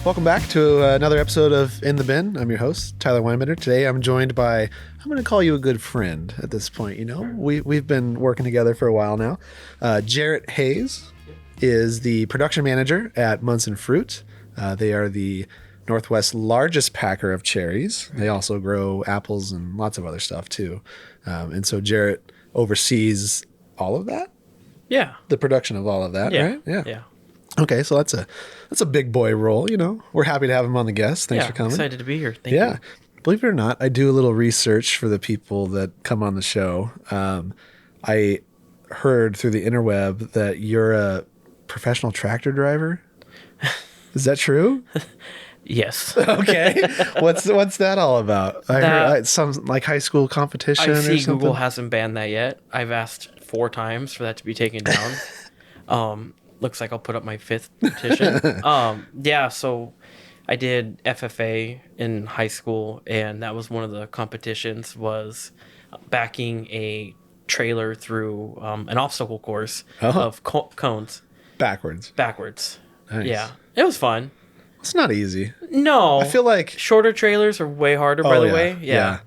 Welcome back to another episode of In the Bin. I'm your host, Tyler Weinbender. Today I'm joined by, I'm going to call you a good friend at this point. You know, we've been working together for a while now. Jaritt Hays is the production manager at Monson Fruit. They are the Northwest's largest packer of cherries. They also grow apples and lots of other stuff too. And so Jaritt oversees all of that? Yeah. The production of all of that, right? Yeah. Okay, so that's a big boy role, you know. We're happy to have him on the guest. Thanks for coming. Excited to be here. Thank you. Believe it or not, I do a little research for the people that come on the show. I heard through the interweb that you're a professional tractor driver. Is that true? Yes. Okay. What's that all about? I heard some like high school competition. I see or something. Google hasn't banned that yet. I've asked 4 times for that to be taken down. Looks like I'll put up my 5th petition. So I did FFA in high school, and that was one of the competitions, was backing a trailer through an obstacle course of cones. Backwards. Nice. Yeah. It was fun. It's not easy. No. I feel like shorter trailers are way harder, by the way. Yeah.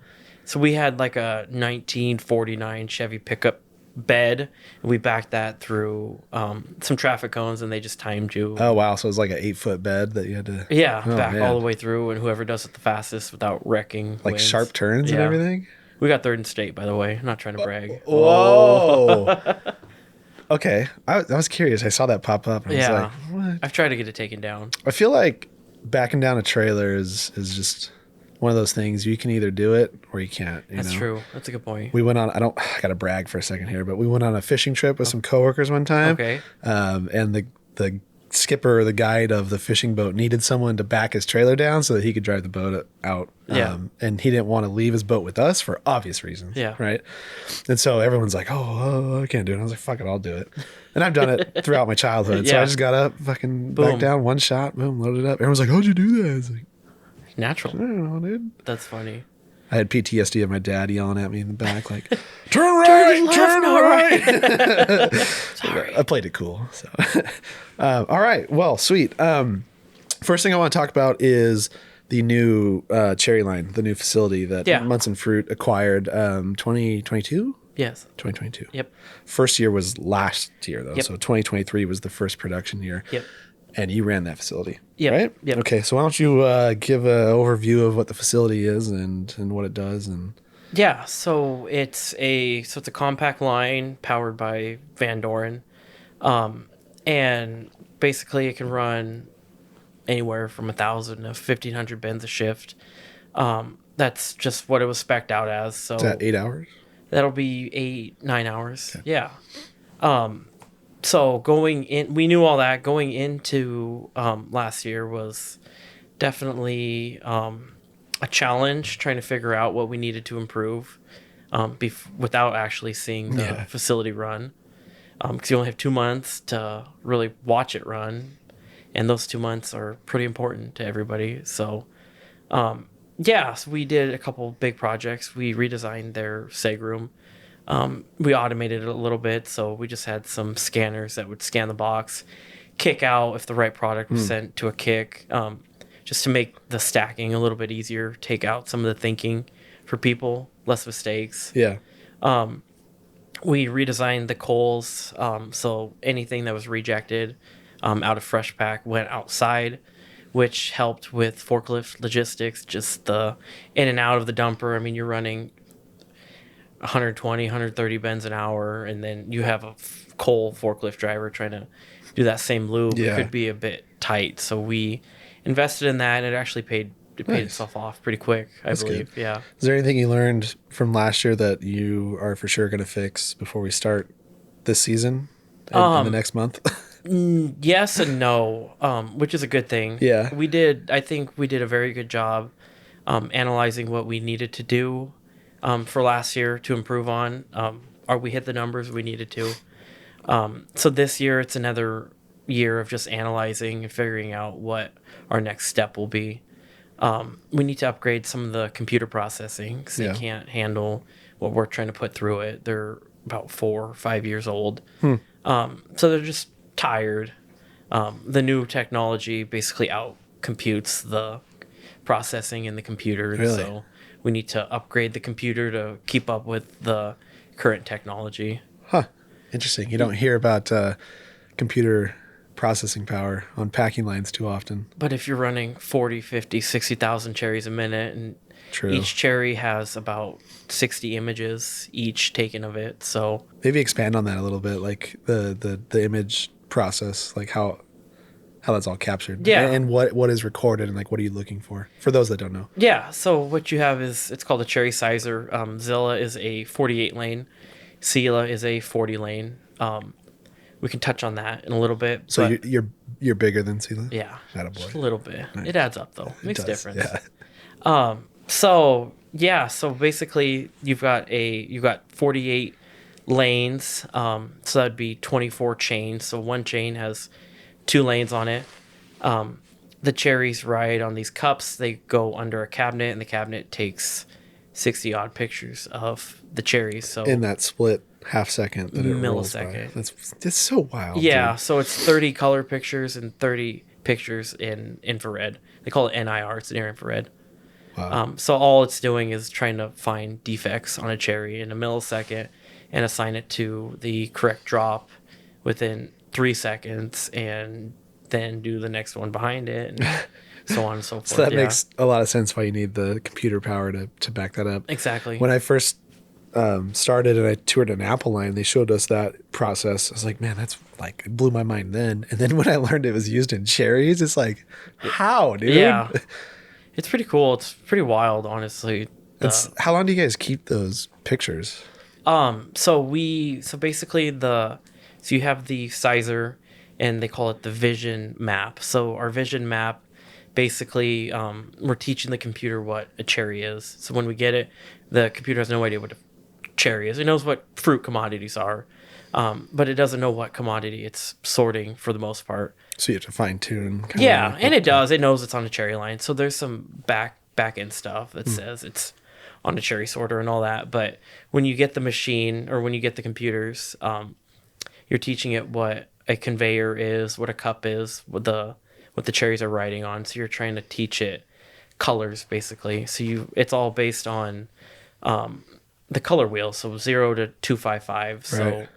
So we had like a 1949 Chevy pickup bed, and we backed that through some traffic cones, and they just timed you. Oh wow, so it was like an 8-foot bed that you had to back all the way through, and whoever does it the fastest without wrecking like wins. Sharp turns and everything. We got 3rd in state, by the way. I'm not trying to brag. Whoa. Okay, I was curious. I saw that pop up. And I was like, what? I've tried to get it taken down. I feel like backing down a trailer is just one of those things. You can either do it or you can't. That's true. That's a good point. We went on, I got to brag for a second here, but we went on a fishing trip with some coworkers one time. Okay. And the skipper or the guide of the fishing boat needed someone to back his trailer down so that he could drive the boat out. And he didn't want to leave his boat with us for obvious reasons. Yeah. Right. And so everyone's like, oh, I can't do it. And I was like, fuck it, I'll do it. And I've done it throughout my childhood. So I just got up, fucking back down, one shot, boom, loaded up. Everyone's like, how'd you do that? I was like, natural. I don't know, dude. That's funny. I had PTSD of my dad yelling at me in the back, like, turn right, turn right. Sorry. I played it cool. So, all right. Well, sweet. First thing I want to talk about is the new cherry line, the new facility that Monson Fruit acquired 2022? Yes. 2022. Yep. First year was last year, though. Yep. So 2023 was the first production year. Yep. And you ran that facility, right? Yep. Okay, so why don't you give an overview of what the facility is and what it does? And so it's a compact line powered by Van Doren, and basically it can run anywhere from 1,000 to 1,500 bins a shift. That's just what it was spec'd out as. So is that 8 hours? That'll be 9 hours. Okay. Yeah. So going in, we knew all that. Going into last year was definitely a challenge, trying to figure out what we needed to improve without actually seeing the facility run. Because you only have 2 months to really watch it run, and those 2 months are pretty important to everybody. So, so we did a couple big projects. We redesigned their seg room. We automated it a little bit, so we just had some scanners that would scan the box, kick out if the right product was sent to a kick, just to make the stacking a little bit easier, take out some of the thinking for people, less mistakes. Yeah. We redesigned the coals, so anything that was rejected out of fresh pack went outside, which helped with forklift logistics, just the in and out of the dumper. I mean, you're running 120, 130 bends an hour, and then you have a coal forklift driver trying to do that same loop. It could be a bit tight. So we invested in that, and it actually paid itself off pretty quick, I believe. Good. Yeah. Is there anything you learned from last year that you are for sure going to fix before we start this season in the next month? Yes and no, which is a good thing. Yeah. I think we did a very good job analyzing what we needed to do for last year to improve on. We hit the numbers we needed to. So this year, it's another year of just analyzing and figuring out what our next step will be. We need to upgrade some of the computer processing because they can't handle what we're trying to put through it. They're about 4 or 5 years old. So they're just tired. The new technology basically computes the processing in the computer. Really? So we need to upgrade the computer to keep up with the current technology. Huh. Interesting. You don't hear about computer processing power on packing lines too often. But if you're running 40, 50, 60,000 cherries a minute, and True. each cherry has about 60 images each taken of it. So Maybe expand on that a little bit, like the image process, like how that's all captured. Yeah. And what is recorded and like what are you looking for those that don't know? yeah, so what you have is, it's called a cherry sizer. Zillah is a 48 lane. Zillah is a 40 lane. We can touch on that in a little bit. So but you're bigger than Zealand? yeah, Attaboy. just a little bit. Nice. It adds up though. Makes a does, difference. Yeah. So basically you've got 48 lanes. So that'd be 24 chains. So one chain has 2 lanes on it. The cherries ride on these cups. They go under a cabinet, and the cabinet takes 60 odd pictures of the cherries. So In that split half second that it rolls by. Millisecond. That's so wild. yeah, dude. so it's 30 color pictures and 30 pictures in infrared. They call it NIR. It's near infrared. Wow. So all it's doing is trying to find defects on a cherry in a millisecond and assign it to the correct drop within 3 seconds, and then do the next one behind it, and so on and so forth. So that makes a lot of sense why you need the computer power to back that up. Exactly. When I first started and I toured an Apple line, they showed us that process. I was like, man, that's like, it blew my mind then. And then when I learned it was used in cherries, it's like, how, dude? Yeah. It's pretty cool. It's pretty wild, honestly. How long do you guys keep those pictures? So basically so you have the sizer, and they call it the vision map. So our vision map, basically, we're teaching the computer what a cherry is. So when we get it, the computer has no idea what a cherry is. It knows what fruit commodities are, but it doesn't know what commodity it's sorting for the most part. So you have to fine tune. Yeah, and it does. It knows it's on a cherry line. So there's some back end stuff that says it's on a cherry sorter and all that. But when you get the machine, or when you get the computers, you're teaching it what a conveyor is, what a cup is, what the cherries are riding on. So you're trying to teach it colors, basically. So it's all based on the color wheel. So 0 to 255. So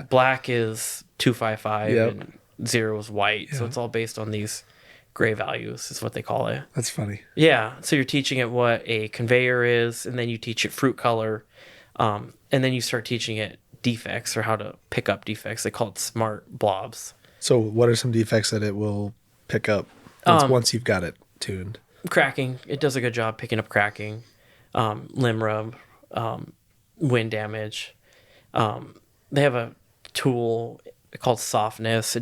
black is 255, Yep. and 0 is white. So it's all based on these gray values, is what they call it. That's funny. Yeah. So you're teaching it what a conveyor is, and then you teach it fruit color, and then you start teaching it defects, or how to pick up defects. They call it smart blobs. So what are some defects that it will pick up once you've got it tuned? Cracking. It does a good job picking up cracking, limb rub, wind damage. They have a tool called softness.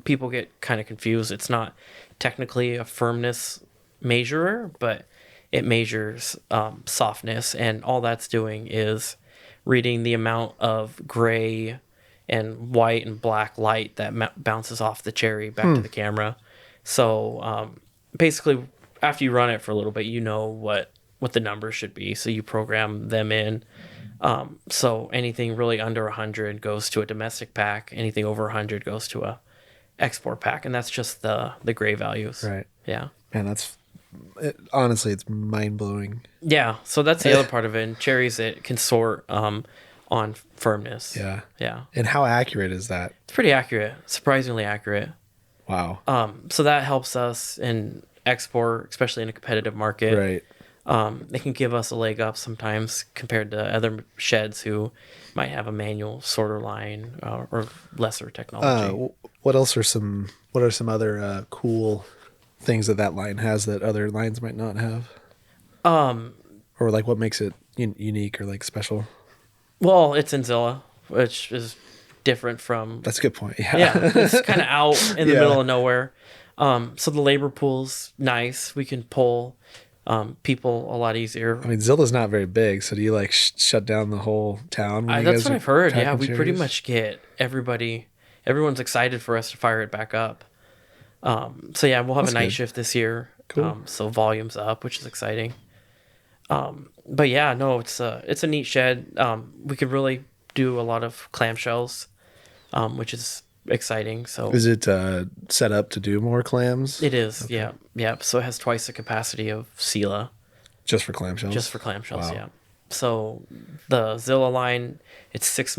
People get kind of confused. It's not technically a firmness measurer, but it measures softness, and all that's doing is reading the amount of gray and white and black light that bounces off the cherry back to the camera. So basically, after you run it for a little bit, you know what the numbers should be. So you program them in. So anything really under 100 goes to a domestic pack. Anything over 100 goes to a export pack, and that's just the gray values. Right. Yeah. Man, honestly, it's mind blowing. Yeah. So that's the other part of it. In cherries, it can sort on firmness. Yeah. Yeah. And how accurate is that? It's pretty accurate. Surprisingly accurate. Wow. So that helps us in export, especially in a competitive market. Right. They can give us a leg up sometimes compared to other sheds who might have a manual sorter line or lesser technology. What are some other cool things that line has that other lines might not have? Or like what makes it unique or like special? Well, it's in Zillah, which is different from. That's a good point. Yeah. Yeah, it's kind of out in the Yeah. middle of nowhere. So the labor pool's nice. We can pull people a lot easier. I mean, Zillah's not very big, so do you like shut down the whole town? When you That's guys what are I've heard. Yeah, packing we pretty cherries? much get everyone's excited for us to fire it back up. So yeah, we'll have That's a night good. shift this year. Cool. So volume's up, which is exciting. But yeah, no, it's a neat shed. We could really do a lot of clamshells, which is exciting. So Is it set up to do more clams? it is, yeah, yeah. So it has twice the capacity of Zillah, Just for clamshells? just for clamshells. Wow. Yeah. So the Zillah line, it's 8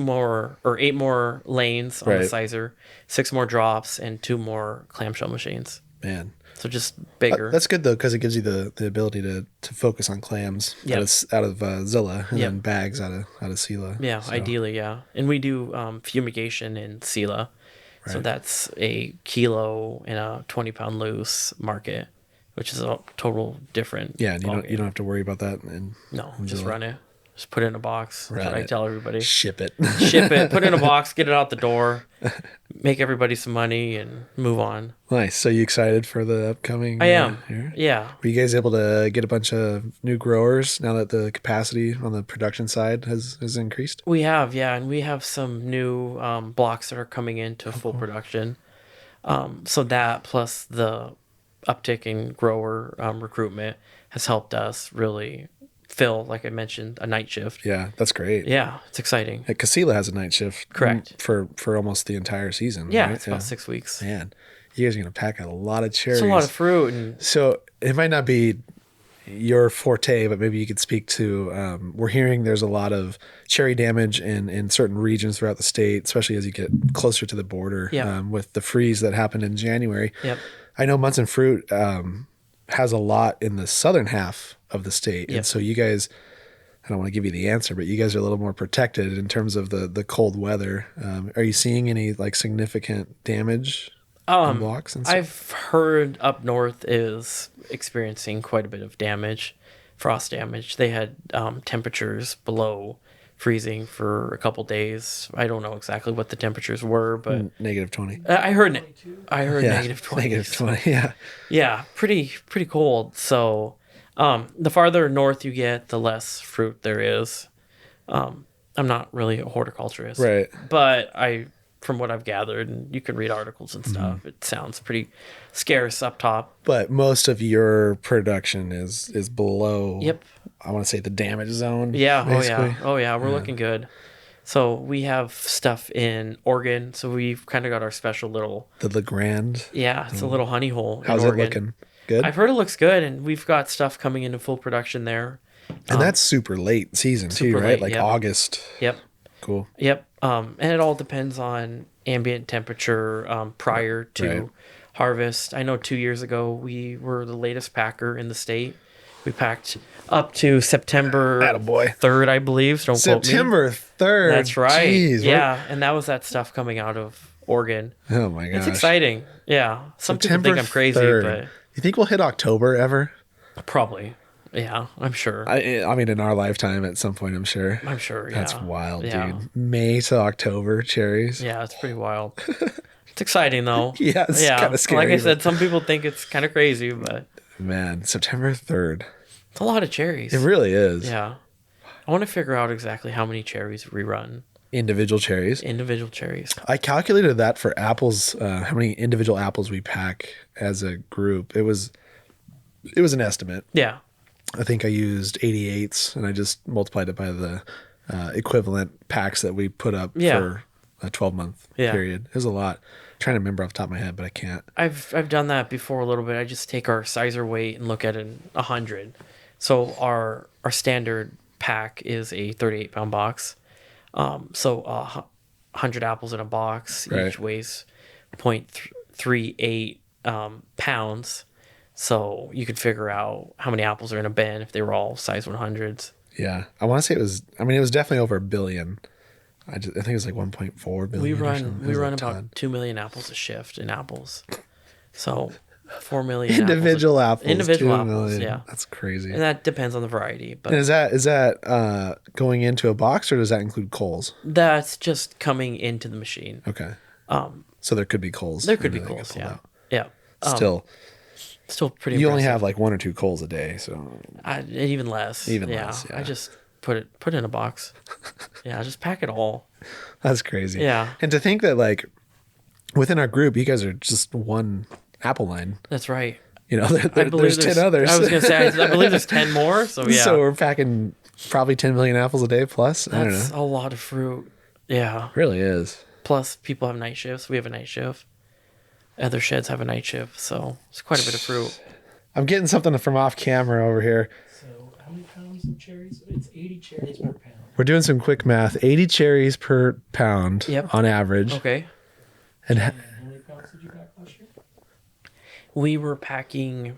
more lanes on the Right. sizer, 6 more drops, and 2 more clamshell machines. Man. So just bigger. That's good, though, because it gives you the ability to focus on clams Yep. out of Zillah and Yep. then bags out of Zillah. Yeah, So, ideally, yeah. And we do fumigation in Zillah. So Right. that's a kilo in a 20-pound loose market, which is a total different. Yeah, and you ballgame. don't have to worry about that. And No, just run it. Just put it in a box. That's what I it. tell everybody. Ship it. Ship it, put it in a box, get it out the door, make everybody some money, and move on. Nice. So you excited for the upcoming I am. year? Yeah. Were you guys able to get a bunch of new growers now that the capacity on the production side has increased? We have, yeah. And we have some new blocks that are coming into full production. So that plus the uptick in grower recruitment has helped us really fill, like I mentioned, a night shift. Yeah, that's great. Yeah, it's exciting. Casilla has a night shift. Correct. For almost the entire season. Yeah, right? it's about 6 weeks. Man, you guys are going to pack out a lot of cherries. It's a lot of fruit. And So it might not be your forte, but maybe you could speak to, we're hearing there's a lot of cherry damage in certain regions throughout the state, especially as you get closer to the border Yeah. with the freeze that happened in January. Yep. I know Monson Fruit has a lot in the southern half of the state. Yep. And so you guys, I don't want to give you the answer, but you guys are a little more protected in terms of the cold weather. Are you seeing any like significant damage on blocks and stuff? I've heard up north is experiencing quite a bit of damage, frost damage. They had temperatures below freezing for a couple days. I don't know exactly what the temperatures were, but Negative 20. I heard Yeah, negative 20. Negative 20, yeah. Yeah, pretty cold. So the farther north you get, the less fruit there is. I'm not really a horticulturist, Right. but from what I've gathered, and you can read articles and stuff, it sounds pretty scarce up top. But most of your production is below, Yep. I want to say the damage zone. Yeah. basically. Oh yeah. We're looking good. So we have stuff in Oregon. So we've kind of got our special little. The LeGrand. Yeah, it's a little honey hole. How's in it Oregon. looking? Good? I've heard it looks good, and we've got stuff coming into full production there. And that's super late season too, super right? late, Like yep. August. Yep. Cool. Yep. And it all depends on ambient temperature prior to Right. harvest. I know 2 years ago we were the latest packer in the state. We packed up to September Attaboy. 3rd, I believe. So don't quote me. September 3rd. That's right. Jeez, yeah, and that was that stuff coming out of Oregon. Oh my gosh. It's exciting. Yeah. Some people September think I'm crazy, 3rd. You think we'll hit October ever? but probably. Yeah, I'm sure. I mean, in our lifetime at some point, I'm sure. I'm sure. Yeah. That's wild, Yeah. dude. May to October cherries. Yeah, it's pretty wild. It's exciting though. Yeah, it's kinda scary, Like I said, but- some people think it's kind of crazy, but Man, September 3rd. it's a lot of cherries. It really is. Yeah. I want to figure out exactly how many cherries we run. Individual cherries. Individual cherries. I calculated that for apples, how many individual apples we pack as a group. It was an estimate. Yeah. I think I used 88s and I just multiplied it by the equivalent packs that we put up Yeah. for a 12-month Yeah. period. It was a lot. I'm trying to remember off the top of my head, but I can't. I've done that before a little bit. I just take our sizer weight and look at it 100. So our standard pack is a 38-pound box. So 100 apples in a box. Right. Each weighs 0.38 pounds. So you could figure out how many apples are in a bin if they were all size 100s. Yeah. I want to say it was definitely over 1 billion. I think it was like 1.4 billion. We or run something. It we was a run ton. about 2 million apples a shift in apples. So 4 million Individual apples. Individual 2 apples, million. yeah. That's crazy. And that depends on the variety, but And is that going into a box or does that include coals? that's just coming into the machine. Okay. So there could be coals. There could be that get coals, pulled yeah. out. Yeah. Still, Pretty you only impressive. have like 1 or 2 coals a day, so Even less. Even less, yeah. I just put it in a box. Yeah, just pack it all. that's crazy. Yeah. And to think that like within our group, you guys are just one apple line. That's right. You know, I believe there's 10 others. I was gonna say I believe there's 10 more. So yeah, So we're packing probably 10 million apples a day plus. I don't know. that's a lot of fruit. Yeah, It really is. Plus, people have night shifts. We have a night shift. Other sheds have a night shift, so it's quite a bit of fruit. I'm getting something from off camera over here. So how many pounds of cherries? It's 80 cherries per pound. We're doing some quick math. 80 cherries per pound Yep. on average. Okay. And How many pounds did you pack last year? We were packing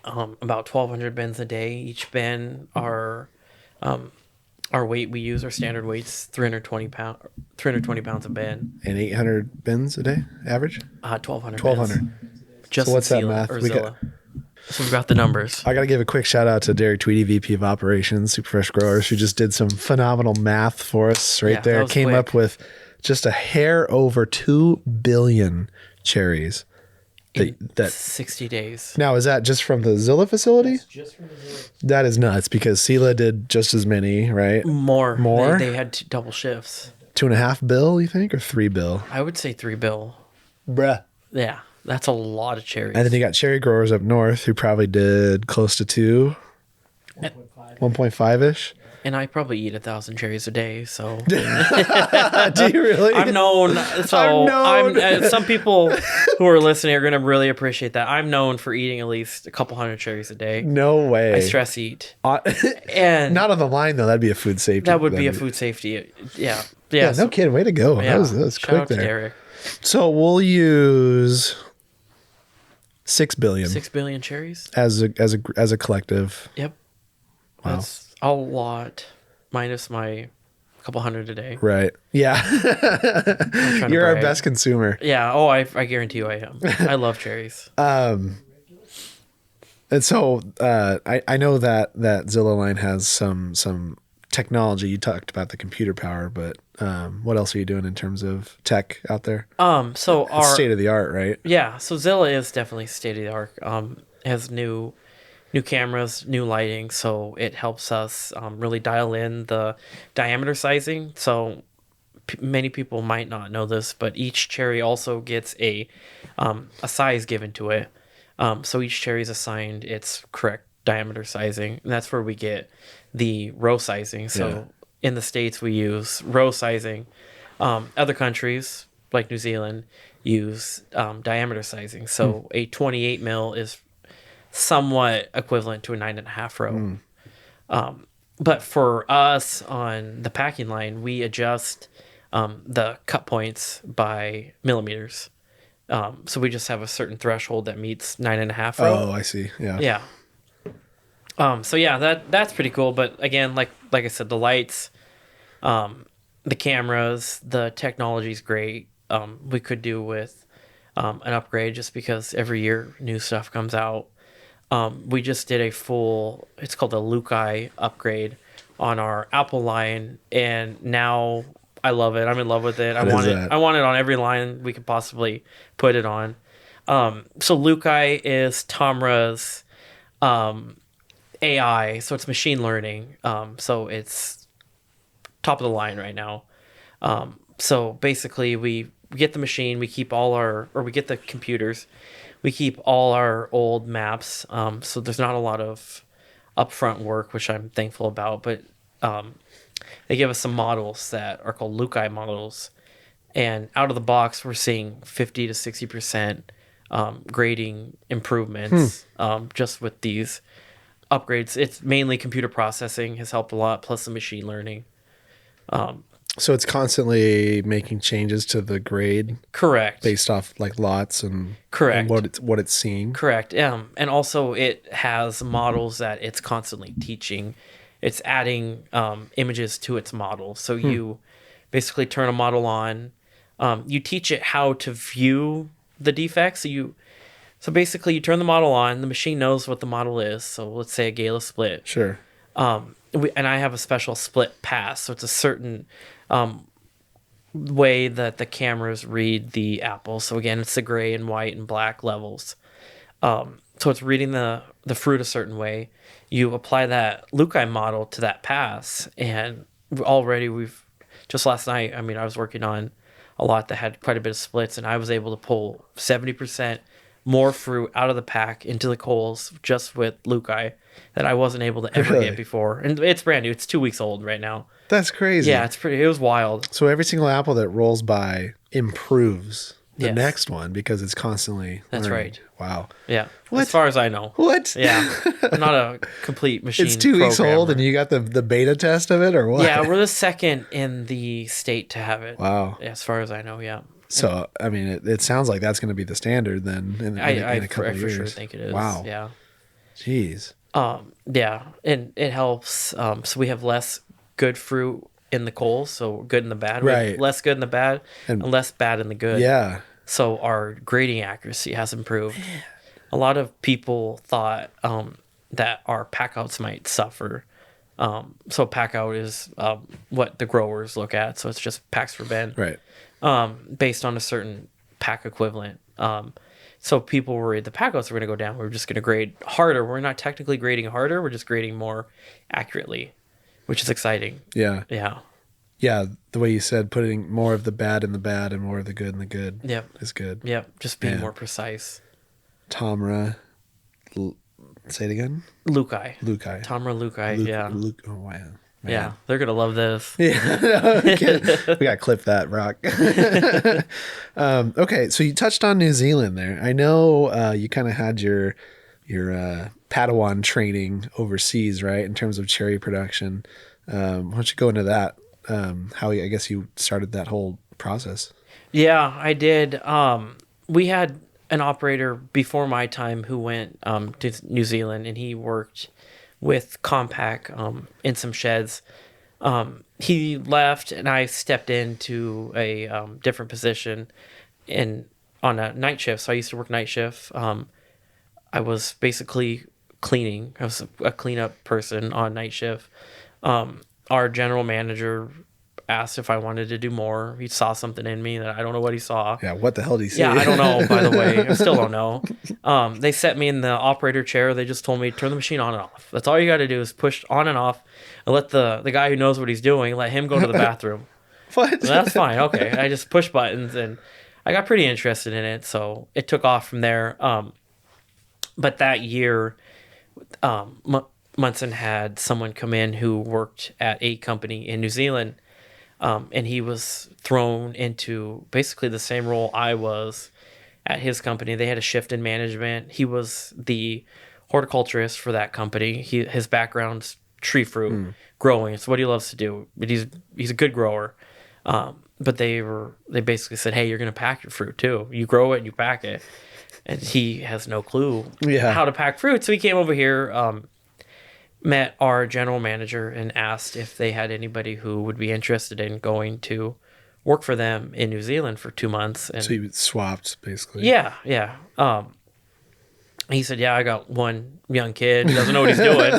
about 1,200 bins a day. Each bin, our weight we use, our standard weight's 320 pounds a bin. and 800 bins a day average. 1,200. 1,200. Just So what's that Zillah, math? or We got- Zillah. So we've got the numbers. I got to give a quick shout out to Derek Tweedy, VP of Operations, Super Fresh Growers, who just did some phenomenal math for us right Yeah, there. that was Came quick. up with just a hair over 2 billion cherries. That 60 days. now, is that just from the Zillah facility? It's just from the Zillah. That is nuts because Zillah did just as many, right? More. More? They had double shifts. 2.5 bill, you think, or 3 bill? I would say 3 bill. Bruh. Yeah, that's a lot of cherries. And then you got cherry growers up north who probably did close to 2, 1.5. 1.5 ish. And I probably eat 1,000 cherries a day, so Do you really? I'm known. So I'm known. some people who are listening are going to really appreciate that. I'm known for eating at least a couple hundred cherries a day. No way. I stress eat, Uh, and Not on the line though. That'd be a food safety. that would be a that'd food safety. Yeah, Yeah, no so- kidding. Way to go. yeah. That was Shout quick out to there. Derek. So we'll use 6 billion 6 billion cherries. as a collective. Yep, Wow. that's a lot. Minus my couple hundred a day. Right. Yeah. Trying to You're our brag. best consumer. Yeah. Oh, I guarantee you I am. I love cherries. And so I know that Zillah line has some technology. You talked about the computer power, but what else are you doing in terms of tech out there? So It's our state of the art, right? Yeah, so Zillah is definitely state of the art. Has new cameras, new lighting, so it helps us really dial in the diameter sizing. So many people might not know this, but each cherry also gets a size given to it. So each cherry is assigned its correct diameter sizing, and that's where we get the row sizing. So Yeah. in the States, we use row sizing. Other countries, like New Zealand, use diameter sizing. So a 28 mil is somewhat equivalent to a 9.5 row. But for us on the packing line, we adjust the cut points by millimeters. So we just have a certain threshold that meets 9.5 row. Oh, I see. Yeah. Yeah. So yeah, that's pretty cool. But again, like I said, the lights, the cameras, the technology's great. We could do with an upgrade just because every year new stuff comes out. We just did it's called a Lukai upgrade on our Apple line, and now I love it. I'm in love with it. I What want is it. that? I want it on every line we could possibly put it on. So Lukai is Tomra's AI, so it's machine learning. So it's top of the line right now. So basically, we get the machine, we get the computers, we keep all our old maps. So there's not a lot of upfront work, which I'm thankful about. But they give us some models that are called Lukai models, and out of the box, we're seeing 50 to 60% grading improvements just with these upgrades. It's mainly computer processing has helped a lot, plus the machine learning. So it's constantly making changes to the grade Correct. based off like lots and Correct. and what it's seeing. Correct. And also it has models that it's constantly teaching. It's adding images to its model. So you basically turn a model on. You teach it how to view the defects. So basically you turn the model on. The machine knows what the model is. So let's say a Gala split. Sure. And I have a special split pass. So it's a certain way that the cameras read the apple. So again, it's the gray and white and black levels. So it's reading the fruit a certain way. You apply that Lukai model to that pass, and just last night, I was working on a lot that had quite a bit of splits, and I was able to pull 70% more fruit out of the pack into the coals just with Lukai that I wasn't able to ever Really? get before. And it's brand new. It's 2 weeks old right now. That's crazy. Yeah, it was wild. So every single apple that rolls by improves the Yes. next one because it's constantly That's learning. right. Wow. Yeah. What? As far as I know. What? Yeah. I'm not a complete machine It's 2 weeks old programmer. and you got the beta test of it or what? Yeah, we're the second in the state to have it. Wow. As far as I know, yeah. So, I mean, it sounds like that's going to be the standard then in a couple I of for years. sure think it is. Wow. Yeah. Jeez. Yeah, and it helps. So we have less good fruit in the coals, so good and the bad. We have Right. less good in the bad And- and less bad in the good. Yeah. So our grading accuracy has improved. A lot of people thought that our packouts might suffer. So packout is what the growers look at. So it's just packs per bin. Right. Based on a certain pack equivalent. So people were worried the packouts were going to go down. We're just going to grade harder. We're not technically grading harder. We're just grading more accurately, which is exciting. Yeah. Yeah. Yeah. The way you said putting more of the bad in the bad and more of the good in the good Yep. is good. Yep. Just being Man. more precise. Tamra. Say it again. Lukai. Lukai. Tamra Lukai. Yeah. Oh, wow. Man. Yeah. They're going to love this. Yeah, we got to clip that, Rock. Okay, so you touched on New Zealand there. I know you kind of had your Padawan training overseas, right? In terms of cherry production. Why don't you go into that? How I guess you started that whole process. Yeah, I did. We had an operator before my time who went to New Zealand, and he worked with Compact in some sheds. He left, and I stepped into a different position on a night shift. So I used to work night shift. I was basically cleaning. I was a cleanup person on night shift. Our general manager asked if I wanted to do more. He saw something in me that I don't know what he saw. Yeah, what the hell did he see? Yeah, I don't know, by the way. I still don't know. They set me in the operator chair. They just told me, turn the machine on and off. That's all you got to do is push on and off and let the guy who knows what he's doing, let him go to the bathroom. What? And that's fine. Okay. I just push buttons, and I got pretty interested in it. So it took off from there. But that year, Monson had someone come in who worked at a company in New Zealand. And he was thrown into basically the same role I was at his company. They had a shift in management. He was the horticulturist for that company. His background's tree fruit growing. It's what he loves to do. But he's a good grower. But they basically said, hey, you're going to pack your fruit too. You grow it and you pack it. And he has no clue how to pack fruit. So he came over here, met our general manager, and asked if they had anybody who would be interested in going to work for them in New Zealand for 2 months. And So you swapped, basically. yeah. He said, yeah, I got one young kid who doesn't know what he's doing.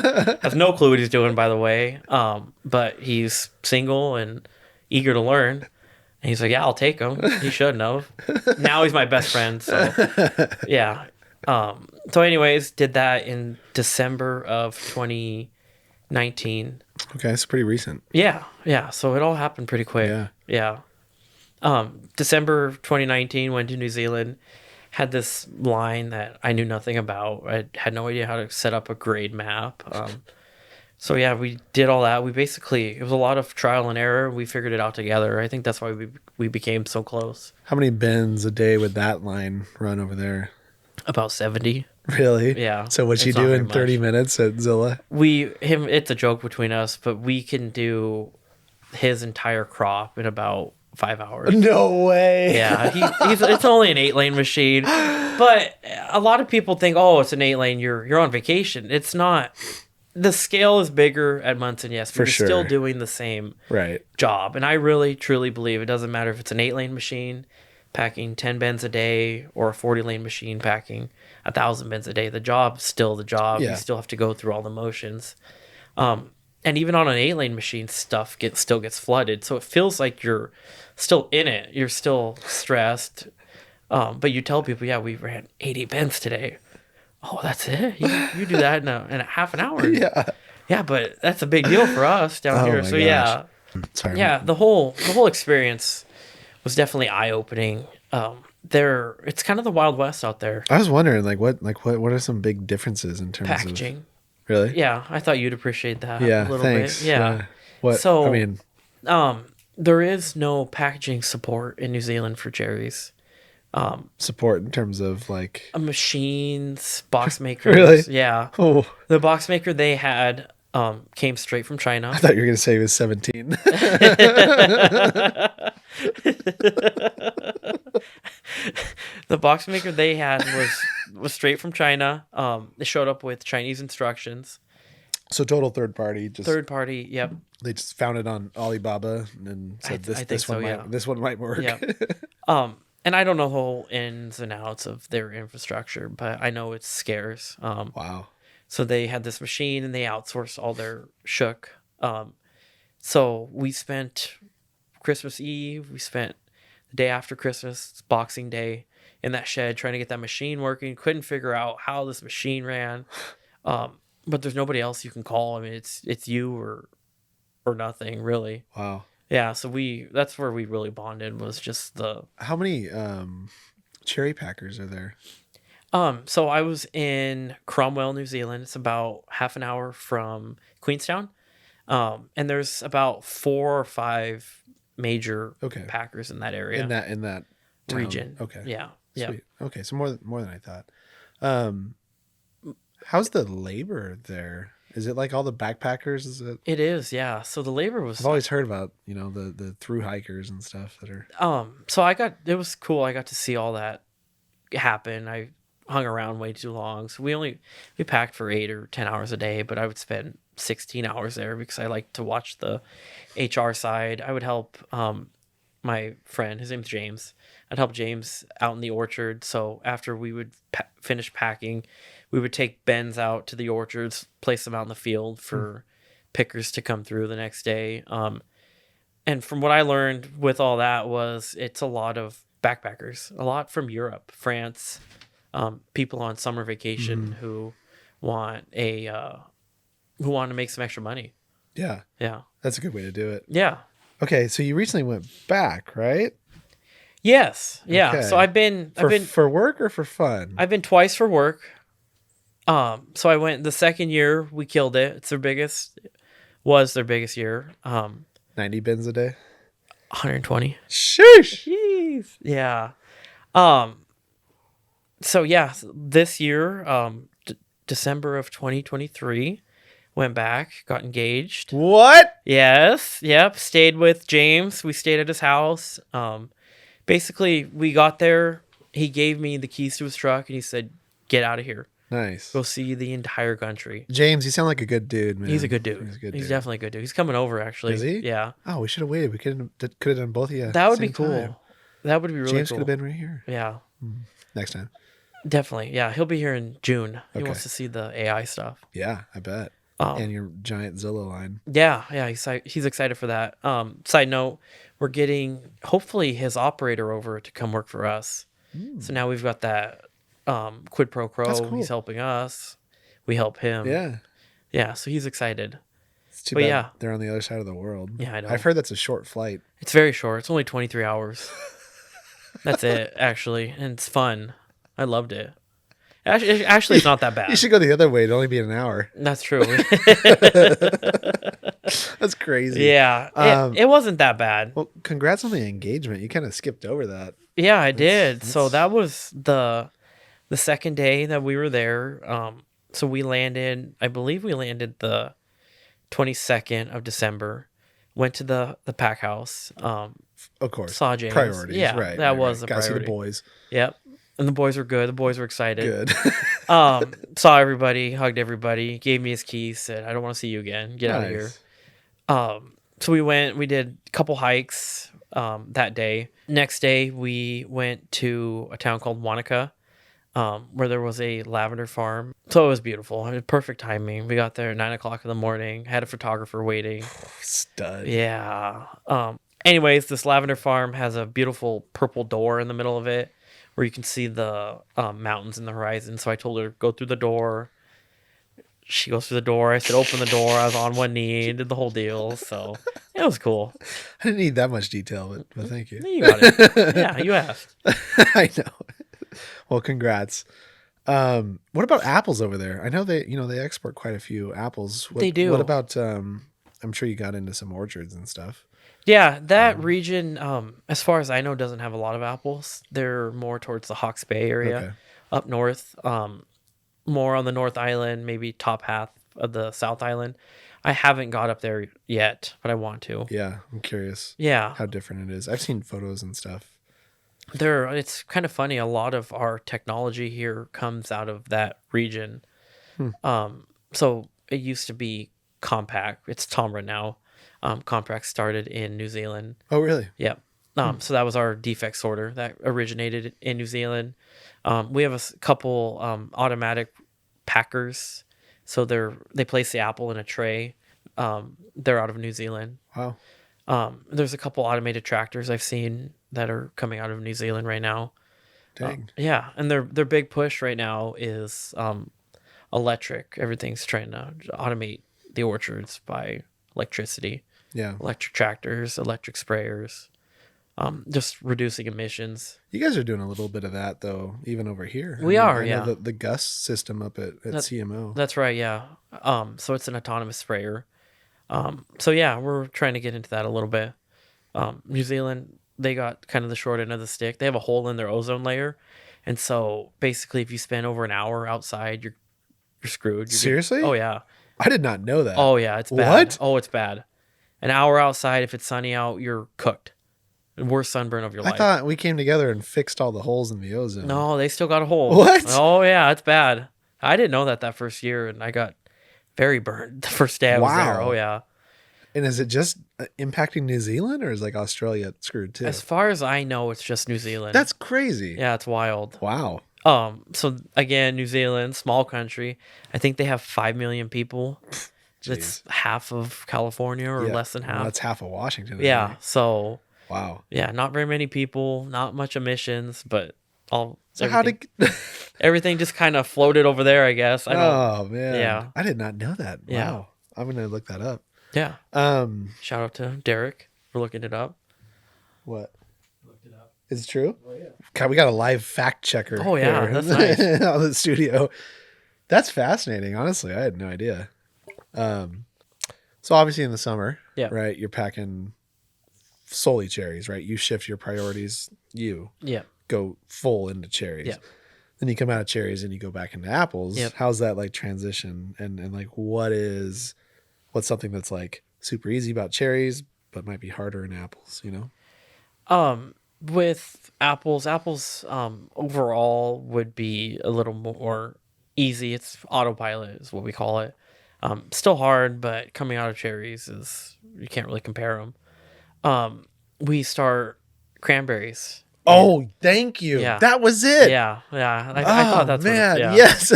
Has no clue what he's doing, by the way. But he's single and eager to learn. And he's like, yeah, I'll take him. He shouldn't have. Now he's my best friend. So, yeah. So anyways, did that in December of 2019. Okay, it's pretty recent. Yeah. So it all happened pretty quick. Yeah. December 2019, went to New Zealand, had this line that I knew nothing about. I had no idea how to set up a grade map. So yeah, we did all that. It was a lot of trial and error. We figured it out together. I think that's why we became so close. How many bins a day would that line run over there? About 70. Really? Yeah. So what you It's not do very in 30 much. minutes at Zillah? It's a joke between us, but we can do his entire crop in about 5 hours. No way. Yeah, it's only an 8-lane machine, but a lot of people think, oh, it's an 8-lane. You're on vacation. It's not. The scale is bigger at Monson, yes, but For you're sure. still doing the same Right. job. And I really, truly believe it doesn't matter if it's an 8-lane machine packing 10 bins a day or a 40-lane machine packing 1,000 bins a day. The job's still the job. Yeah. You still have to go through all the motions. And even on an 8-lane machine, stuff still gets flooded. So it feels like you're still in it. You're still stressed. But you tell people, yeah, we ran 80 bins today. Oh, that's it? You do that in a half an hour? Yeah. Yeah, but that's a big deal for us down here. my So gosh. yeah. Sorry. Yeah, the whole experience was definitely eye-opening. it's kind of the Wild West out there. I was wondering, what are some big differences in terms Packaging. of really? Yeah, I thought you'd appreciate that Yeah, a little thanks. bit. Yeah. What? So, I mean, there is no packaging support in New Zealand for cherries. support in terms of like. Machines, box makers. Really? Yeah. Oh, The box maker they had came straight from China. I thought you were gonna say he was 17. The box maker they had was straight from China. It showed up with Chinese instructions. So total third party, just Third party, yep. they just found it on Alibaba and said I think so, yeah. this one might work. Yeah. And I don't know the whole ins and outs of their infrastructure, but I know it's scarce. Wow. So they had this machine and they outsourced all their shook. So we spent Christmas Eve, we spent the day after Christmas, Boxing Day, in that shed trying to get that machine working. Couldn't figure out how this machine ran. But there's nobody else you can call. I mean, it's you or nothing, really. Wow. Yeah, so that's where we really bonded, was just the How many cherry packers are there? so I was in Cromwell, New Zealand. It's about half an hour from Queenstown. And there's about 4 or 5 major Okay. packers in that area. In that town. region. Okay. Yeah. Yeah. Sweet. Okay, so more than I thought. How's the labor there? Is it like all the backpackers? Is it? It is, yeah. So the labor was I've always heard about the through hikers and stuff that are. so it was cool. I got to see all that happen. I hung around way too long. So we packed for 8 or 10 hours a day, but I would spend 16 hours there because I like to watch the HR side. I would help my friend, his name's James. I'd help James out in the orchard. So after we would finish packing, we would take bens out to the orchards, place them out in the field for pickers to come through the next day. And from what I learned with all that was it's a lot of backpackers, a lot from Europe, France, people on summer vacation who want to make some extra money. Yeah, Yeah. that's a good way to do it. Yeah. Okay, so you recently went back, right? Yes. Yeah. Okay. So I've been For work or for fun? I've been twice for work. So I went the second year, we killed it. It's their biggest year. 90 bins a day. 120. Sheesh. Jeez. Yeah. So yeah, this year, December of 2023, went back, got engaged. What? Yes. Yep. Stayed with James. We stayed at his house. Basically, we got there. He gave me the keys to his truck and he said, "Get out of here. Nice. Go see the entire country." James, you sound like a good dude, man. He's a good dude. He's definitely a good dude. He's coming over, actually. Is he? Yeah. Oh, we should have waited. We could have done both of you. That would be same cool. time. That would be really James cool. could have been right here Yeah. next time. Definitely. Yeah. He'll be here in June. He Okay. wants to see the AI stuff. Yeah, I bet. And your giant Zillah line. Yeah. Yeah. He's excited for that. Side note, we're getting hopefully his operator over to come work for us. So now we've got that quid pro quo. That's cool. He's helping us. We help him. Yeah. Yeah. So he's excited. It's too But bad yeah. they're on the other side of the world. Yeah, I know. I've heard that's a short flight. It's very short. It's only 23 hours. That's it, actually. And it's fun. I loved it. Actually, it's not that bad. You should go the other way. It'd only be an hour. That's true. That's crazy. Yeah. It wasn't that bad. Well, congrats on the engagement. You kind of skipped over that. Yeah, I did. So that was the second day that we were there. So we landed, I believe we landed the 22nd of December. Went to the pack house. Of course. Saw James. Priorities. Yeah, Right. that was the Gotta priority. see the boys. Yep. And the boys were good. The boys were excited. Good. Saw everybody, hugged everybody, gave me his keys, said, "I don't want to see you again. Get out of here." So we did a couple hikes that day. Next day, we went to a town called Wanaka, where there was a lavender farm. So it was beautiful. I mean, perfect timing. We got there at 9:00 in the morning, had a photographer waiting. Stud. Yeah. Anyways, this lavender farm has a beautiful purple door in the middle of it where you can see the mountains in the horizon. So I told her, go through the door, she goes through the door. I said, open the door. I was on one knee, did the whole deal. So it was cool. I didn't need that much detail, but thank you. You got it. Yeah, you asked. I know. Well, congrats. What about apples over there? I know they export quite a few apples. They do. What about I'm sure you got into some orchards and stuff. Yeah, that region, as far as I know, doesn't have a lot of apples. They're more towards the Hawke's Bay area, Okay. up north, more on the North Island, maybe top half of the South Island. I haven't got up there yet, but I want to. Yeah, I'm curious Yeah, how different it is. I've seen photos and stuff. it's kind of funny. A lot of our technology here comes out of that region. So it used to be Compact. It's Tomra now. Compact started in New Zealand. Oh, really? Yep. So that was our defect sorter that originated in New Zealand. We have a couple automatic packers. So they place the apple in a tray. They're out of New Zealand. Wow. There's a couple automated tractors I've seen that are coming out of New Zealand right now. Dang. Yeah, and their big push right now is electric. Everything's trying to automate the orchards by electricity. Yeah. Electric tractors, electric sprayers, just reducing emissions. You guys are doing a little bit of that though, even over here. We are, I yeah. know the Gus system up at CMO. That's right, yeah. So it's an autonomous sprayer. So yeah, we're trying to get into that a little bit. New Zealand, they got kind of the short end of the stick. They have a hole in their ozone layer, and so basically, if you spend over an hour outside, you're screwed. Seriously? Oh yeah. I did not know that. Oh yeah, it's bad. What? Oh, it's bad. An hour outside, if it's sunny out, you're cooked. Worst sunburn of your life. I thought we came together and fixed all the holes in the ozone. No, they still got a hole. What? Oh yeah, it's bad. I didn't know that first year, and I got very burned the first day I was there. Wow. Oh yeah. And is it just impacting New Zealand, or is like Australia screwed too? As far as I know, it's just New Zealand. That's crazy. Yeah, it's wild. Wow. So again, New Zealand, small country. I think they have 5 million people. That's half of California or Yeah. less than half. Well, that's half of Washington. I Yeah. think. So Wow. yeah, not very many people, not much emissions, but everything just kind of floated over there, I guess. Oh man. Yeah. I did not know that. Yeah. Wow. I'm gonna look that up. Yeah. Shout out to Derek for looking it up. What? Looked it up. Is it true? Oh yeah. God, we got a live fact checker. Oh, yeah, here that's nice. on the studio. That's fascinating. Honestly, I had no idea. So obviously in the summer, Yeah. right? You're packing solely cherries, right? You shift your priorities. You Yeah. go full into cherries. Yeah. Then you come out of cherries and you go back into apples. Yep. How's that like transition? And like what's something that's like super easy about cherries, but might be harder in apples, you know? With apples, overall would be a little more easy. It's autopilot is what we call it. Still hard, but coming out of cherries you can't really compare them. We start cranberries. Oh, thank you. Yeah. That was it. Yeah. I thought that's man. what Yes.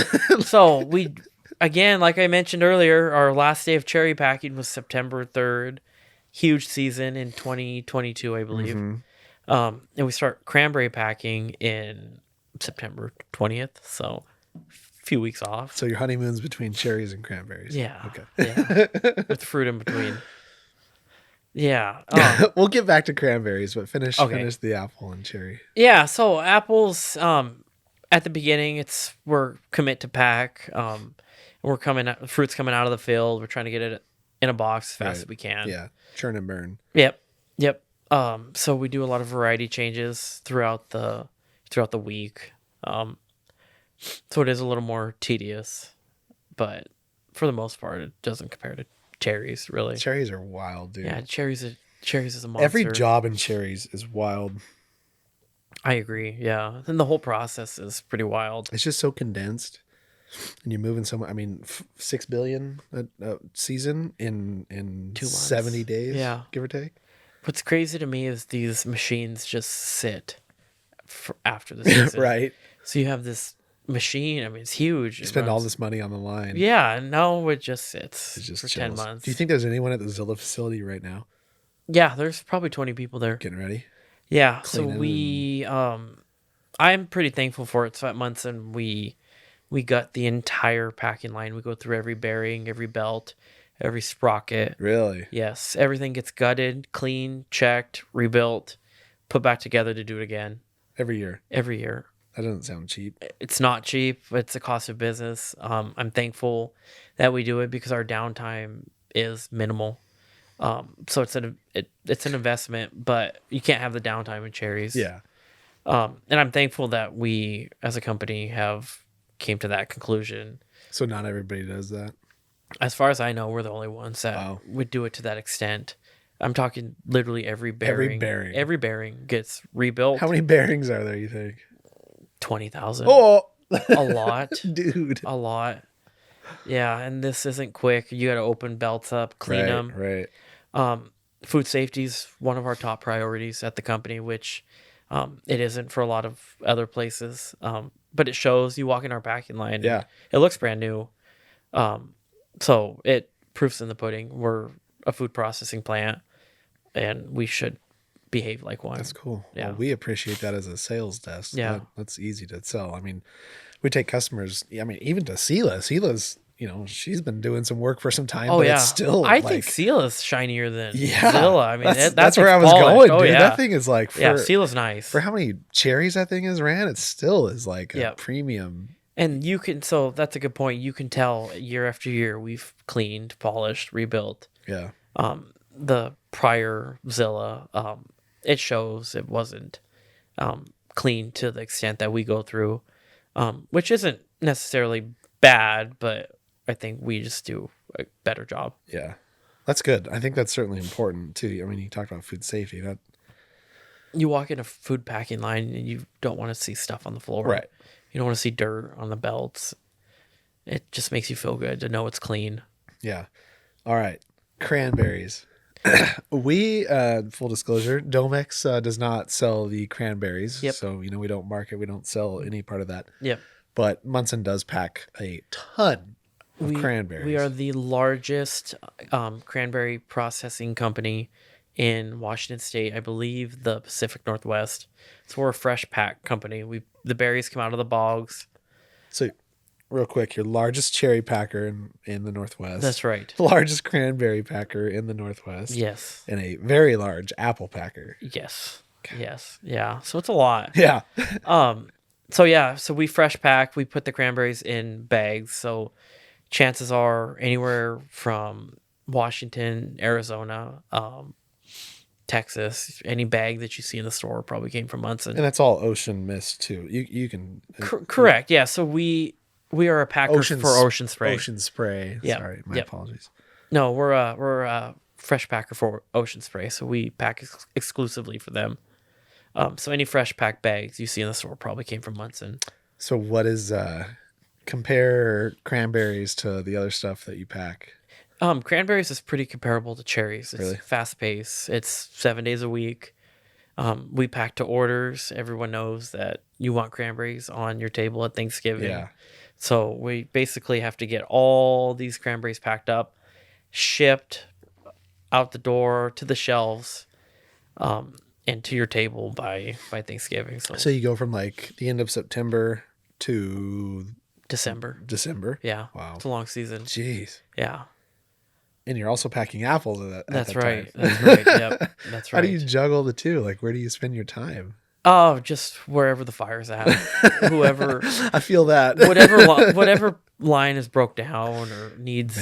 So we, again, like I mentioned earlier, our last day of cherry packing was September 3rd. Huge season in 2022, I believe. And we start cranberry packing in September 20th. So a few weeks off. So your honeymoon's between cherries and cranberries. Yeah. Okay. Yeah. With fruit in between. Yeah. We'll get back to cranberries, but finish the apple and cherry. Yeah. So apples, at the beginning, we're commit to pack. Fruit's coming out of the field. We're trying to get it in a box as fast as we can. Yeah. Churn and burn. Yep. So we do a lot of variety changes throughout the week. So it is a little more tedious, but for the most part, it doesn't compare to cherries, really. Cherries are wild, dude. Yeah, cherries is a monster. Every job in cherries is wild. I agree. Yeah, and the whole process is pretty wild. It's just so condensed, and you're moving so much. I mean, 6 billion a season in 2 months. 70 days, Yeah. give or take. What's crazy to me is these machines just sit after the season. Right. So you have this machine. I mean, it's huge. You spend all this money on the line. Yeah, and now it just sits It just for chills. 10 months. Do you think there's anyone at the Zillah facility right now Yeah, there's probably 20 people there. getting ready? Yeah, so Cleaning I'm pretty thankful for it. So at Monson, we We gut the entire packing line. We go through every bearing, every belt, every sprocket. Really? Yes, everything gets gutted, cleaned, checked, rebuilt, put back together to do it again Every year? every year. That doesn't sound cheap. It's not cheap. It's a cost of business. I'm thankful that we do it because our downtime is minimal. So it's an investment, but you can't have the downtime in cherries. Yeah. And I'm thankful that we, as a company, have came to that conclusion. So not everybody does that. As far as I know, we're the only ones that Wow. would do it to that extent. I'm talking literally every bearing. Every bearing gets rebuilt. How many bearings are there, you think? 20,000. Oh, A lot. dude. A lot. Yeah, and this isn't quick. You got to open belts up, clean them. Right. Food safety is one of our top priorities at the company, which it isn't for a lot of other places. But it shows. You walk in our packing line. And Yeah. it looks brand new. So it proofs in the pudding. We're a food processing plant, and we should behave like one. That's cool. Yeah. Well, we appreciate that as a sales desk. Yeah. That's easy to sell. I mean, we take customers, I mean, even to Zillah. Zillah's, she's been doing some work for some time, Oh but yeah, it's still I like, think Zillah's shinier than yeah, Zillah. I mean, that's where I was polished. going, Oh dude. yeah, That thing is like, yeah. Zillah's nice. for how many cherries that thing has ran, it still is like a premium. And you can, so that's a good point. You can tell year after year we've cleaned, polished, rebuilt. Yeah. The prior Zillah, it shows it wasn't clean to the extent that we go through, which isn't necessarily bad, but I think we just do a better job. Yeah. That's good. I think that's certainly important too. I mean, you talked about food safety. That You walk in a food packing line and you don't want to see stuff on the floor. Right. You don't want to see dirt on the belts. It just makes you feel good to know it's clean. Yeah. All right. Cranberries. We, full disclosure, Domex does not sell the cranberries. Yep. So, we don't market, we don't sell any part of that. Yep. But Monson does pack a ton of cranberries. We are the largest cranberry processing company in Washington State. I believe the Pacific Northwest. So we're a fresh pack company. The berries come out of the bogs. So, real quick, your largest cherry packer in the Northwest. That's right. The largest cranberry packer in the Northwest. Yes. And a very large apple packer. Yes. Yes. Yeah. So it's a lot. Yeah. So we fresh pack. We put the cranberries in bags. So chances are anywhere from Washington, Arizona, Texas, any bag that you see in the store probably came from Monson. And that's all ocean mist too. You can Correct. Yeah. So we are a packer for Ocean Spray. Ocean Spray. Yeah. Sorry, my apologies. No, we're a fresh packer for Ocean Spray. So we pack exclusively for them. So any fresh pack bags you see in the store probably came from Monson. So what is compare cranberries to the other stuff that you pack? Cranberries is pretty comparable to cherries. It's Really? fast paced. It's 7 days a week. We pack to orders. Everyone knows that you want cranberries on your table at Thanksgiving. Yeah. So we basically have to get all these cranberries packed up, shipped out the door to the shelves, and to your table by Thanksgiving. So you go from like the end of September to December. Yeah. Wow. Wow. It's a long season. Jeez. Yeah. And you're also packing apples at That's that right. time. That's right. Yep. That's right. How do you juggle the two? Like, where do you spend your time? Oh, just wherever the fire's at. Whoever. I feel that. whatever line is broke down or needs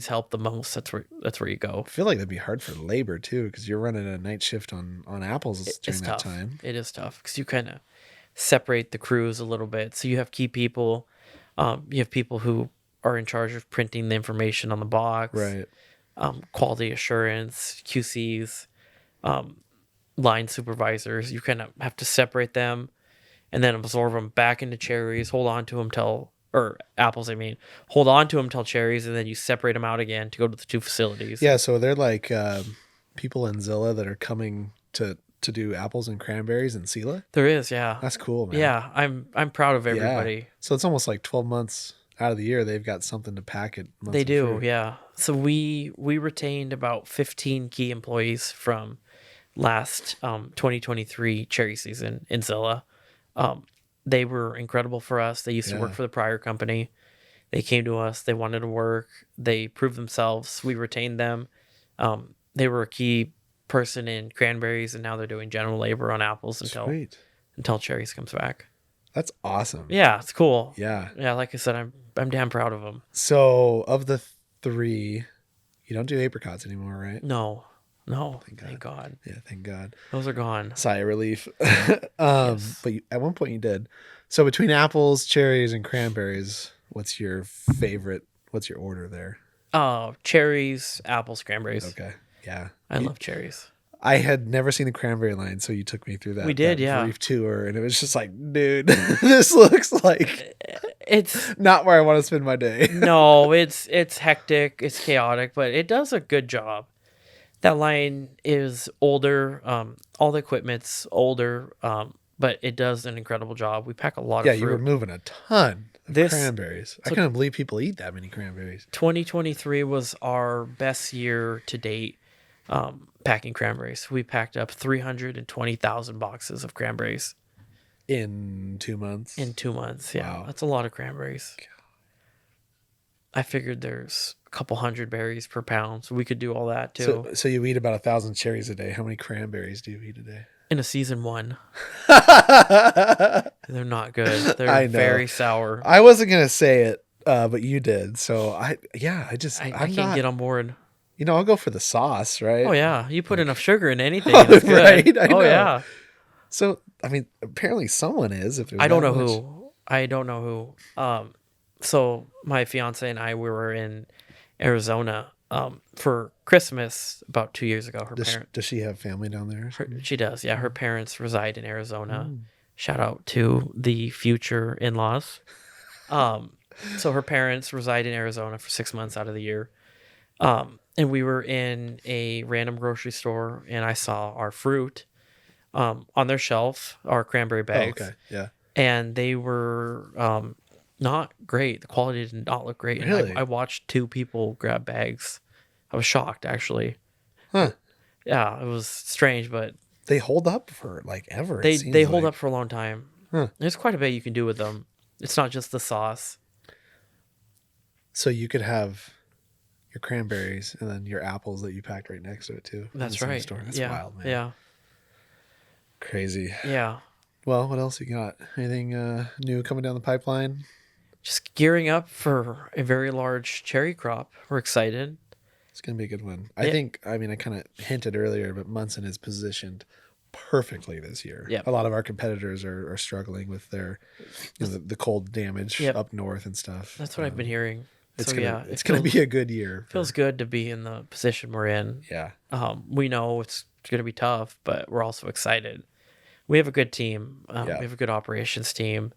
help the most, that's where you go. I feel like that'd be hard for labor too, because you're running a night shift on apples during that tough. time. It is tough because you kind of separate the crews a little bit. So you have key people. You have people who are in charge of printing the information on the box. Right. Quality assurance, QCs, line supervisors. You kind of have to separate them and then absorb them back into cherries, hold on to them or apples, hold on to them till cherries, and then you separate them out again to go to the two facilities. Yeah, so they're like people in Zillah that are coming to do apples and cranberries in Zillah. There is, yeah. That's cool, man. Yeah, I'm proud of everybody. Yeah. So it's almost like 12 months out of the year they've got something to pack at Monson They do, Fruit. yeah. So we retained about 15 key employees from last 2023 cherry season in Zillah. they were incredible for us. They used to work for the prior company. They came to us. They wanted to work. They proved themselves. We retained them. They were a key person in Cranberries, and now they're doing general labor on apples until Cherries comes back. That's awesome. Yeah, it's cool. Yeah. Yeah, like I said, I'm damn proud of them. So of the 3, you don't do apricots anymore, right? No, thank God. Yeah, thank God. Those are gone. Sigh of relief. Yes. But at one point you did. So between apples, cherries, and cranberries, what's your favorite? What's your order there? Cherries, apples, cranberries. Okay. Yeah. I love cherries. I had never seen the cranberry line, so you took me through that. We did, that yeah. brief tour, and it was just like, dude, this looks like It's not where I want to spend my day. no, it's hectic, it's chaotic, but it does a good job. That line is older. All the equipment's older, but it does an incredible job. We pack a lot of fruit. You were moving a ton of This- cranberries. I couldn't believe people eat that many cranberries. 2023 was our best year to date packing cranberries. We packed up 320,000 boxes of cranberries In 2 months? in 2 months. Yeah, Wow. that's a lot of cranberries. I figured there's a couple hundred berries per pound, so we could do all that too. So you eat about 1,000 cherries a day. How many cranberries do you eat a day? In a season 1, I they're not good. They're I know. very sour. wasn't gonna say it, but you did. So I I I'm can't not. get on board. I'll go for the sauce, right? Oh yeah, you put enough sugar in anything, and it's good. Right, I know. Yeah. So I mean, apparently someone is. If there's I don't that know much. who. I don't know who. So my fiance and I, we were in Arizona for Christmas about 2 years ago. Her parents, Does she have family down there? or something? she does, yeah. Her parents reside in Arizona. Shout out to the future in-laws. So her parents reside in Arizona for 6 months out of the year. And we were in a random grocery store, and I saw our fruit on their shelf, our cranberry bags. Oh, okay. Yeah. And they were not great. The quality did not look great. And Really? I watched 2 people grab bags. I was shocked, actually. Huh. Yeah, it was strange, but They hold up for like ever. they hold up for a long time. Huh. There's quite a bit you can do with them. It's not just the sauce. So you could have your cranberries and then your apples that you packed right next to it too. in That's the same right. Store. That's yeah. wild, man. Yeah. Crazy. Yeah. Well, what else you got? Anything new coming down the pipeline? Just gearing up for a very large cherry crop. We're excited. It's gonna be a good one. I think. I mean, I kind of hinted earlier, but Monson is positioned perfectly this year. Yep. A lot of our competitors are struggling with their the cold damage Yep. up north and stuff. That's what I've been hearing. It's So, gonna yeah, it's gonna be a good year. feels good to be in the position we're in. Yeah. We know it's going to be tough, but we're also excited. We have a good team. Yeah. We have a good operations team.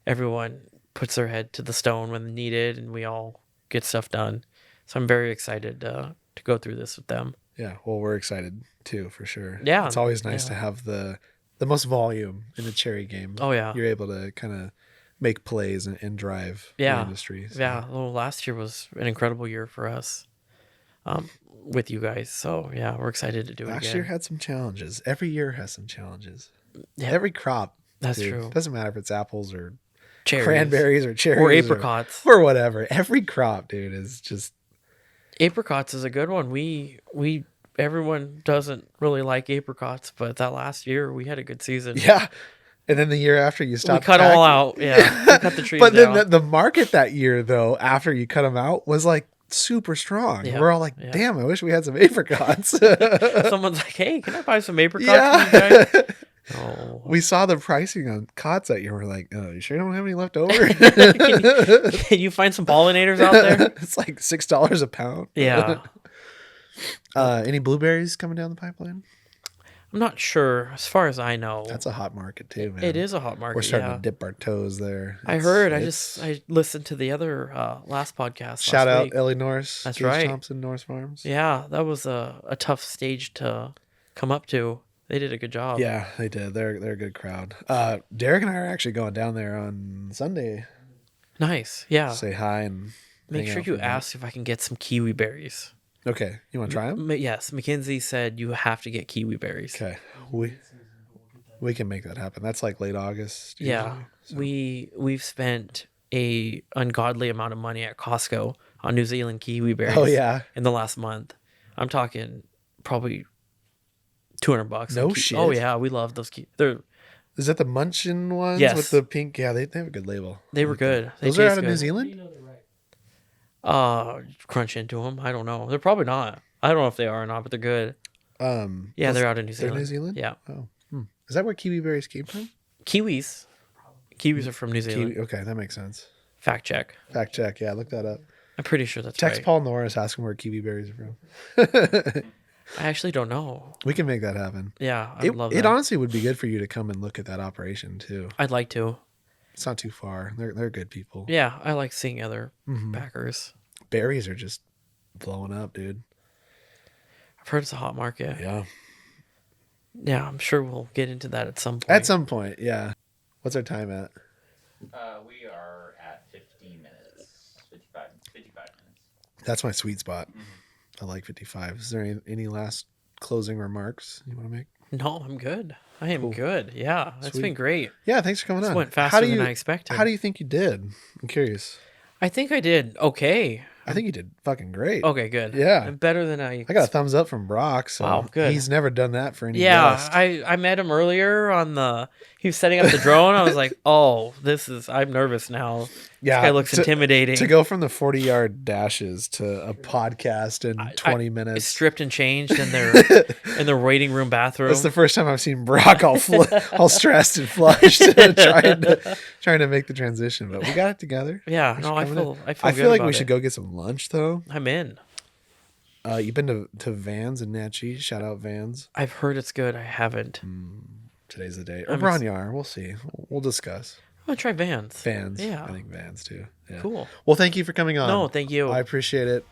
Everyone puts their head to the stone when needed, and we all get stuff done. So I'm very excited to go through this with them. Yeah. Well, we're excited too, for sure. Yeah. It's always nice Yeah. to have the most volume in the cherry game. Oh, yeah. You're able to kind of make plays and drive Yeah. the industry. So. Yeah. Well, last year was an incredible year for us with you guys. So, yeah, we're excited to do it Last again. year had some challenges. Every year has some challenges. Yeah. Every crop. That's dude. true. Doesn't matter if it's apples or Cherries. cranberries or cherries Or apricots. or whatever. Every crop, dude, is just Apricots is a good one. Everyone doesn't really like apricots, but that last year we had a good season. yeah. And then the year after you We stopped, cut them all packing. out. Yeah, we cut the trees But then down. the market that year, though, after you cut them out, was like super strong. Yeah, We're all like, yeah. "Damn, I wish we had some apricots." Someone's like, "Hey, can I buy some apricots yeah. from you guys?" Oh. We saw the pricing on cots that year. We're like, "Oh, you sure you don't have any left over?" Can you find some pollinators out there? It's like $6 a pound. Yeah, Any blueberries coming down the pipeline? I'm not sure. As far as I know, That's a hot market too, man. it is a hot market. We're starting yeah. to dip our toes there. I heard. I listened to the other last podcast. Shout last out week. Ellie Norris. That's Gage right. Thompson, Norris Farms. Yeah, that was a tough stage to come up to. They did a good job. Yeah, they did. They're a good crowd. Derek and I are actually going down there on Sunday. Nice. Yeah. Say hi and Make hang sure out you for a bit. ask if I can get some kiwi berries. Okay, you want to try them? Yes, Mackenzie said you have to get kiwi berries. Okay, We can make that happen. That's like late August. Yeah, usually, so. we've spent a ungodly amount of money at Costco on New Zealand kiwi berries. Oh yeah. In the last month, I'm talking probably $200. No shit. Oh yeah, we love those They're Is that the Munchin ones Yes. with the pink? Yeah, they have a good label. They were good. They Those are taste out of New good. How do Zealand? you know they're right? Crunch into them. I don't know. They're probably not. I don't know if they are or not, but they're good. Yeah, they're out of New They're Zealand. New Zealand? Yeah. Oh. Is that where kiwi berries came from? Kiwis. Kiwis are from New Zealand. Okay, that makes sense. Fact check. Fact check. Yeah, look that up. I'm pretty sure that's Text right. Paul Norris, ask him where kiwi berries are from. I actually don't know. We can make that happen. Yeah, I would love It that. honestly would be good for you to come and look at that operation too. I'd like to. It's not too far. They're good people. Yeah, I like seeing other Mm-hmm. backers. Berries are just blowing up, dude. I've heard it's a hot market. Yeah. Yeah, I'm sure we'll get into that at some point. At some point, yeah. What's our time at? We are at 15 minutes, 55 minutes. That's my sweet spot. I like 55. Is there any last closing remarks you want to make? No, I'm good. I am good. Yeah, that's Sweet. been great. Yeah, thanks for coming This on. went faster than I expected. How do you think you did? I'm curious. I think I did okay. I think you did fucking great. Okay, good. Yeah. Better than I. I got a thumbs up from Brock. So Wow, good. He's never done that for any Yeah, guest. I met him earlier on the. He was setting up the drone. I was like, oh, I'm nervous now. Yeah, This guy looks intimidating. To go from the 40-yard dashes to a podcast in 20 I minto stripped and changed in their waiting room bathroom. That's the first time I've seen Brock all stressed and flushed, trying to make the transition. But we got it together. Yeah, Thanks no, for I coming feel. in. I feel. I good feel like about we should it. go get some lunch though. I'm in. You've been to Vans and Natchez. Shout out Vans. I've heard it's good. I haven't. Today's the day. Or I'm Bronyar. We'll see. We'll discuss. I'm gonna try Vans. Vans. Yeah. I think Vans too. Yeah. Cool. Well, thank you for coming on. No, thank you. I appreciate it.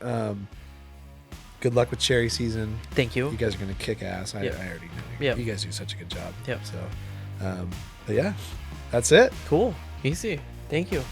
Good luck with cherry season. Thank you. You guys are gonna kick ass. I Yep. already know. Yep. You guys do such a good job. Yep. So, but yeah, that's it. Cool. Easy. Thank you.